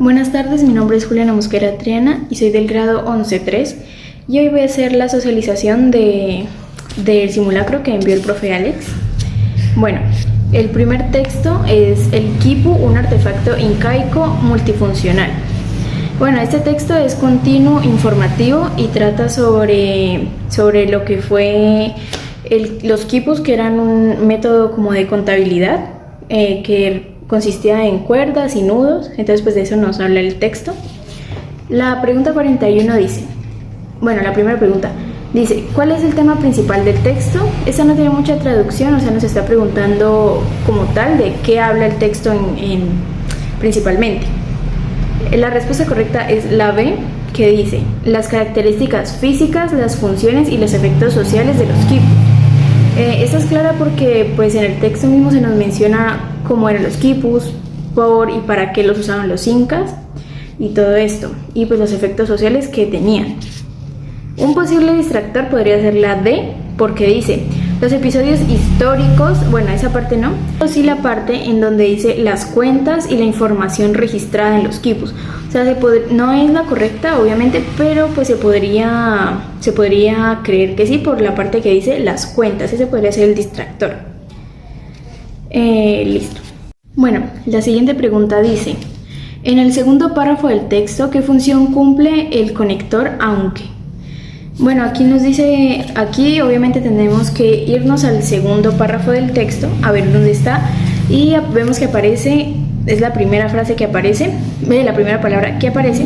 Buenas tardes, mi nombre es Juliana Mosquera Triana y soy del grado 11.3 y hoy voy a hacer la socialización del simulacro que envió el profe Alex. Bueno, el primer texto es el quipu, un artefacto incaico multifuncional. Bueno, este texto es continuo, informativo y trata sobre lo que fue los quipus, que eran un método como de contabilidad que consistía en cuerdas y nudos. Entonces pues de eso nos habla el texto. La pregunta 41 dice, la primera pregunta dice, ¿cuál es el tema principal del texto? Esta no tiene mucha traducción, o sea, nos está preguntando como tal de qué habla el texto principalmente. La respuesta correcta es la B, que dice las características físicas, las funciones y los efectos sociales de los quipus. Esta es clara porque pues en el texto mismo se nos menciona cómo eran los quipus, por y para qué los usaban los incas y todo esto, y pues los efectos sociales que tenían. Un posible distractor podría ser la D, porque dice los episodios históricos, esa parte no, pero sí la parte en donde dice las cuentas y la información registrada en los quipus. O sea, no es la correcta, obviamente, pero pues se podría creer que sí por la parte que dice las cuentas. Ese podría ser el distractor. Listo. Bueno, la siguiente pregunta dice, en el segundo párrafo del texto, ¿qué función cumple el conector aunque? Bueno, aquí nos dice, aquí obviamente tenemos que irnos al segundo párrafo del texto, a ver dónde está, y vemos que aparece, es la primera frase que aparece, la primera palabra que aparece,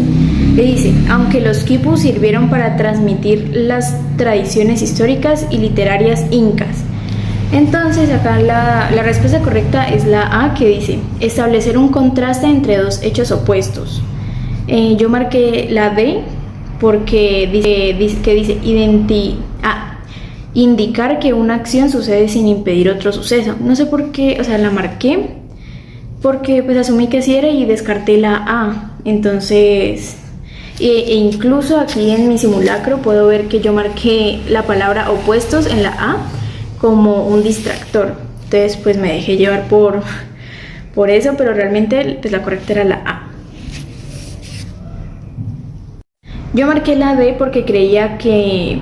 le dice, aunque los quipus sirvieron para transmitir las tradiciones históricas y literarias incas. Entonces acá la respuesta correcta es la A, que dice, establecer un contraste entre dos hechos opuestos. Yo marqué la D, porque dice indicar que una acción sucede sin impedir otro suceso. No sé por qué, la marqué porque pues asumí que así era y descarté la A. Entonces, e incluso aquí en mi simulacro puedo ver que yo marqué la palabra opuestos en la A como un distractor. Entonces pues me dejé llevar por eso, pero realmente pues la correcta era la A. Yo marqué la D porque creía que,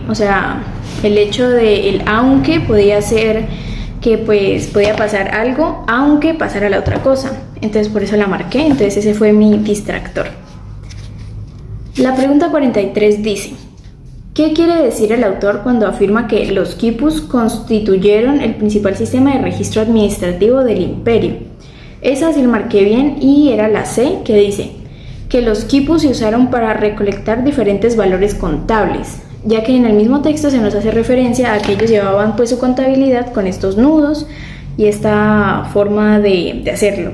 el hecho de el aunque podía ser que pues podía pasar algo aunque pasara la otra cosa. Entonces por eso la marqué, entonces ese fue mi distractor. La pregunta 43 dice, ¿qué quiere decir el autor cuando afirma que los quipus constituyeron el principal sistema de registro administrativo del imperio? Esa sí la marqué bien y era la C, que dice que los quipus se usaron para recolectar diferentes valores contables, ya que en el mismo texto se nos hace referencia a que ellos llevaban pues su contabilidad con estos nudos y esta forma de hacerlo.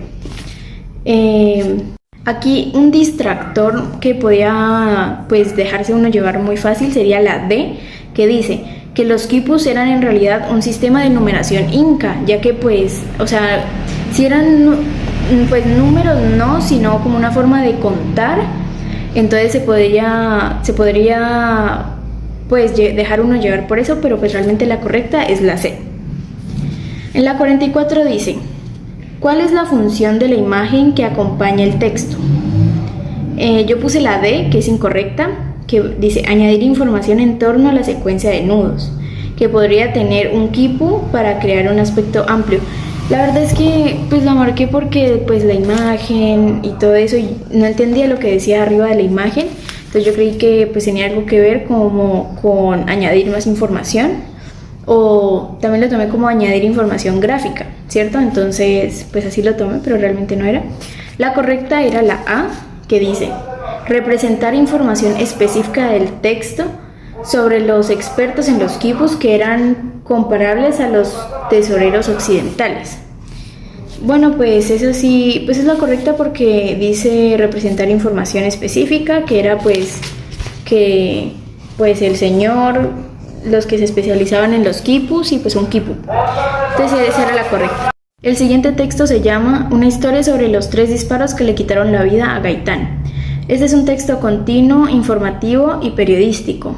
Aquí un distractor que podía pues dejarse uno llevar muy fácil sería la D, que dice que los quipus eran en realidad un sistema de numeración inca, ya que si eran pues números no, sino como una forma de contar. Entonces se podría pues dejar uno llevar por eso, pero pues realmente la correcta es la C. En la 44 dice, ¿cuál es la función de la imagen que acompaña el texto? Yo puse la D, que es incorrecta, que dice añadir información en torno a la secuencia de nudos, que podría tener un quipu para crear un aspecto amplio. La verdad es que pues la marqué porque pues la imagen y todo eso, y no entendía lo que decía arriba de la imagen. Entonces yo creí que pues tenía algo que ver como con añadir más información, o también lo tomé como añadir información gráfica, ¿cierto? Entonces pues así lo tomé, pero realmente no era. La correcta era la A, que dice representar información específica del texto sobre los expertos en los quipus que eran comparables a los tesoreros occidentales. Bueno, pues eso sí, pues es la correcta porque dice representar información específica, que era que el señor, los que se especializaban en los quipus y pues un quipu. Entonces esa era la correcta. El siguiente texto se llama Una historia sobre los 3 disparos que le quitaron la vida a Gaitán. Este es un texto continuo, informativo y periodístico.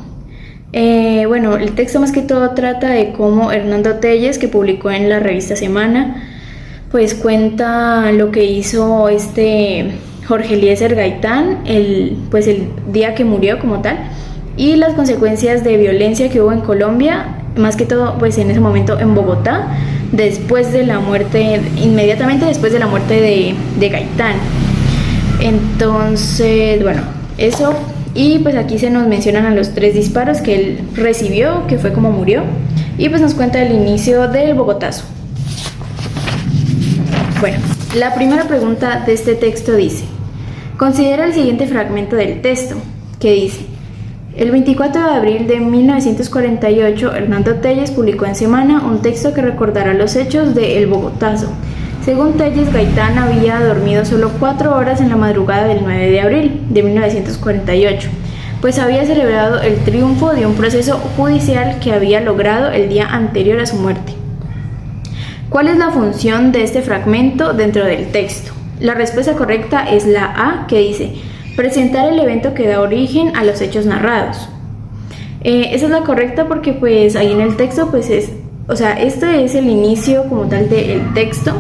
El texto más que todo trata de cómo Hernando Telles, que publicó en la revista Semana, pues cuenta lo que hizo este Jorge Eliezer Gaitán, pues el día que murió como tal, y las consecuencias de violencia que hubo en Colombia, más que todo pues en ese momento en Bogotá, después de la muerte, inmediatamente después de la muerte de Gaitán. Entonces, bueno, eso, y pues aquí se nos mencionan a los 3 disparos que él recibió, que fue como murió, y pues nos cuenta el inicio del Bogotazo. Bueno, la primera pregunta de este texto dice: considera el siguiente fragmento del texto, que dice: el 24 de abril de 1948, Hernando Telles publicó en Semana un texto que recordará los hechos de El Bogotazo. Según Telles, Gaitán había dormido solo 4 horas en la madrugada del 9 de abril de 1948, pues había celebrado el triunfo de un proceso judicial que había logrado el día anterior a su muerte. ¿Cuál es la función de este fragmento dentro del texto? La respuesta correcta es la A, que dice: presentar el evento que da origen a los hechos narrados. Esa es la correcta porque pues ahí en el texto pues este es el inicio como tal del texto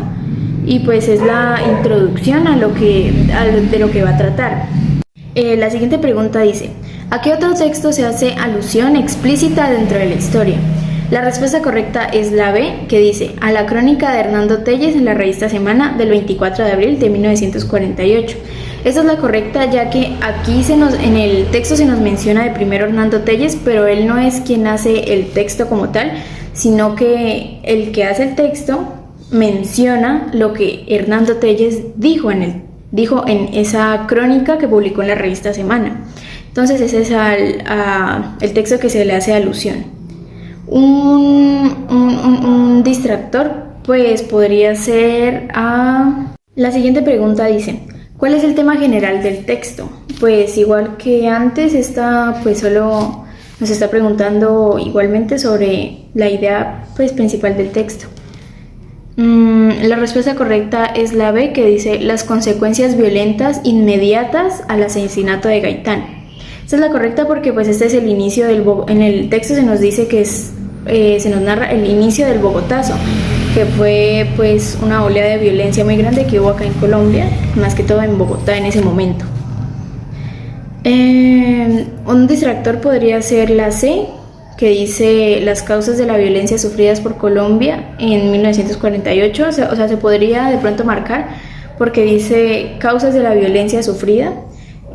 y pues es la introducción de lo que va a tratar. La siguiente pregunta dice: ¿a qué otro texto se hace alusión explícita dentro de la historia? La respuesta correcta es la B, que dice: a la crónica de Hernando Telles en la revista Semana del 24 de abril de 1948. Esta es la correcta, ya que aquí en el texto se nos menciona de primero Hernando Telles, pero él no es quien hace el texto como tal, sino que el que hace el texto menciona lo que Hernando Telles dijo en esa crónica que publicó en la revista Semana. Entonces ese es el texto que se le hace alusión. Un distractor pues podría ser la siguiente pregunta dice: ¿cuál es el tema general del texto? Pues igual que antes, esta pues solo nos está preguntando igualmente sobre la idea pues principal del texto. La respuesta correcta es la B, que dice: las consecuencias violentas inmediatas al asesinato de Gaitán. Esta es la correcta porque pues este es el inicio en el texto se nos dice que se nos narra el inicio del Bogotazo, que fue pues una oleada de violencia muy grande que hubo acá en Colombia, más que todo en Bogotá en ese momento. Un distractor podría ser la C, que dice: las causas de la violencia sufridas por Colombia en 1948, o sea, se podría de pronto marcar porque dice causas de la violencia sufrida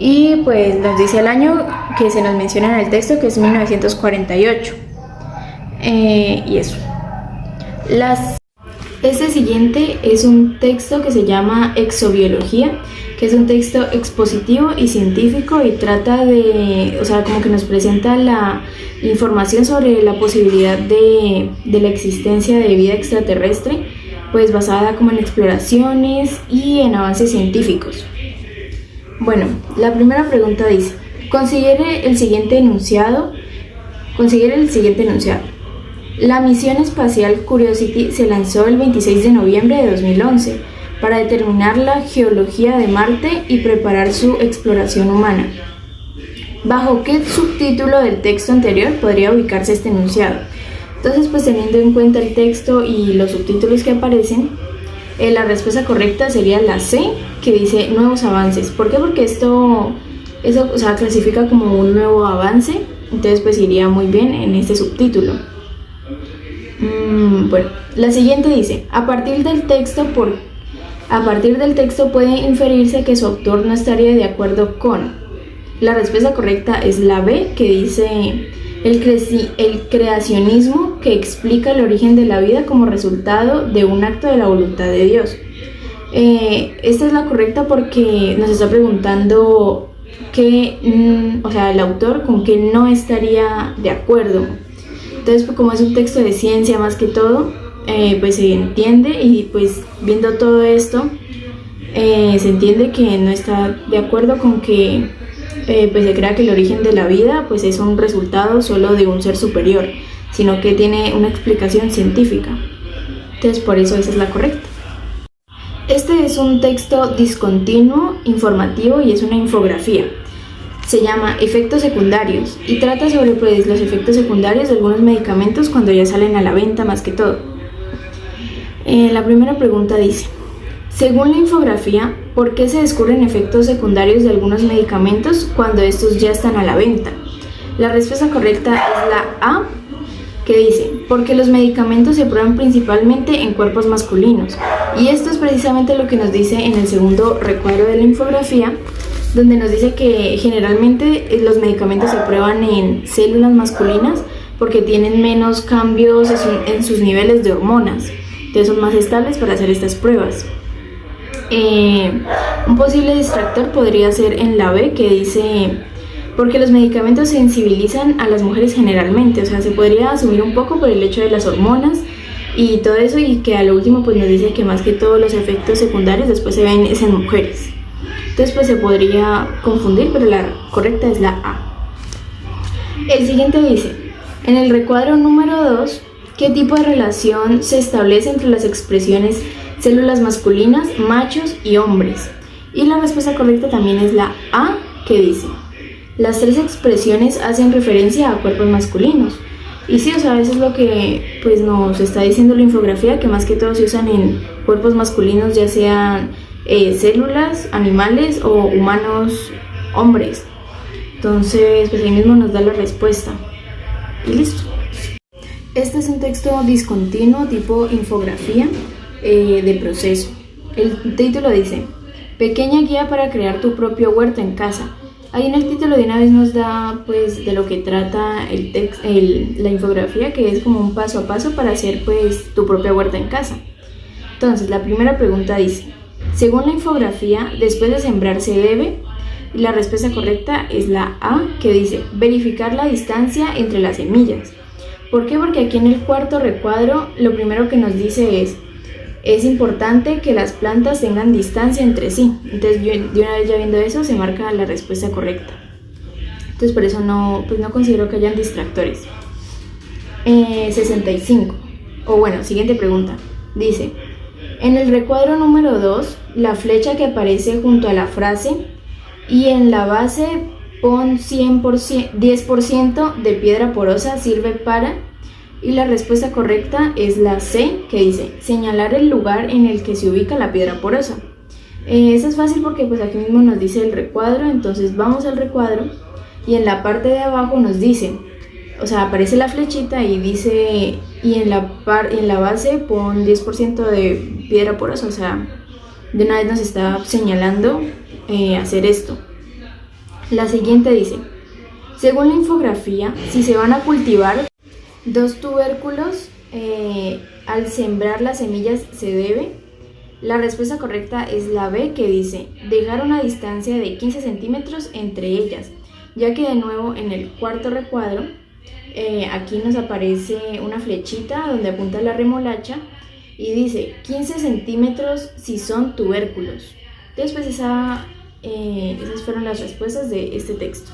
y pues nos dice el año que se nos menciona en el texto, que es 1948. Y eso. Este siguiente es un texto que se llama Exobiología, que es un texto expositivo y científico y trata como que nos presenta la información sobre la posibilidad de la existencia de vida extraterrestre, pues basada como en exploraciones y en avances científicos. Bueno, la primera pregunta dice: considere el siguiente enunciado. La misión espacial Curiosity se lanzó el 26 de noviembre de 2011 para determinar la geología de Marte y preparar su exploración humana. ¿Bajo qué subtítulo del texto anterior podría ubicarse este enunciado? Entonces, pues teniendo en cuenta el texto y los subtítulos que aparecen, la respuesta correcta sería la C, que dice nuevos avances. ¿Por qué? Porque eso clasifica como un nuevo avance, entonces pues iría muy bien en este subtítulo. Bueno, la siguiente dice: a partir del texto puede inferirse que su autor no estaría de acuerdo con. La respuesta correcta es la B, que dice el creacionismo que explica el origen de la vida como resultado de un acto de la voluntad de Dios. Esta es la correcta porque nos está preguntando el autor con qué no estaría de acuerdo. Entonces, pues, como es un texto de ciencia más que todo, pues se entiende y pues viendo todo esto se entiende que no está de acuerdo con que pues se crea que el origen de la vida pues es un resultado solo de un ser superior, sino que tiene una explicación científica. Entonces por eso esa es la correcta. Este es un texto discontinuo, informativo y es una infografía. Se llama Efectos secundarios y trata sobre pues, los efectos secundarios de algunos medicamentos cuando ya salen a la venta más que todo. La primera pregunta dice: Según la infografía, ¿por qué se descubren efectos secundarios de algunos medicamentos cuando estos ya están a la venta? La respuesta correcta es la A, que dice, porque los medicamentos se prueban principalmente en cuerpos masculinos. Y esto es precisamente lo que nos dice en el segundo recuadro de la infografía, donde nos dice que generalmente los medicamentos se prueban en células masculinas porque tienen menos cambios en sus niveles de hormonas, entonces son más estables para hacer estas pruebas. Un posible distractor podría ser en la B, que dice, porque los medicamentos sensibilizan a las mujeres generalmente, o sea, se podría asumir un poco por el hecho de las hormonas y todo eso, y que a lo último pues nos dice que más que todos los efectos secundarios después se ven en mujeres. Entonces pues se podría confundir, pero la correcta es la A. El siguiente dice, en el recuadro número 2, ¿qué tipo de relación se establece entre las expresiones células masculinas, machos y hombres? Y la respuesta correcta también es la A, que dice, las tres expresiones hacen referencia a cuerpos masculinos. Y sí, o sea, eso es lo que pues nos está diciendo la infografía, que más que todo se usan en cuerpos masculinos, ya sean células, animales o humanos, hombres. Entonces, pues ahí mismo nos da la respuesta. Y listo. Este es un texto discontinuo tipo infografía de proceso. El título dice, pequeña guía para crear tu propio huerto en casa. Ahí en el título de una vez nos da pues de lo que trata la infografía, que es como un paso a paso para hacer pues tu propia huerta en casa. Entonces la primera pregunta dice, según la infografía, después de sembrar se debe, y la respuesta correcta es la A, que dice, verificar la distancia entre las semillas. ¿Por qué? Porque aquí en el cuarto recuadro lo primero que nos dice es importante que las plantas tengan distancia entre sí. Entonces yo, de una vez ya viendo eso, se marca la respuesta correcta. Entonces por eso no considero que hayan distractores. 65. Siguiente pregunta. Dice, en el recuadro número 2, la flecha que aparece junto a la frase y en la base pon 10% de piedra porosa sirve para... Y la respuesta correcta es la C, que dice, señalar el lugar en el que se ubica la piedra porosa. Eso es fácil porque pues aquí mismo nos dice el recuadro, entonces vamos al recuadro y en la parte de abajo nos dice, o sea, aparece la flechita y dice, y en la base pon 10% de piedra porosa, o sea, de una vez nos está señalando hacer esto. La siguiente dice, según la infografía, si se van a cultivar 2 tubérculos, al sembrar las semillas se debe. La respuesta correcta es la B, que dice dejar una distancia de 15 centímetros entre ellas, ya que de nuevo en el cuarto recuadro aquí nos aparece una flechita donde apunta la remolacha y dice 15 centímetros si son tubérculos. Entonces pues esas fueron las respuestas de este texto.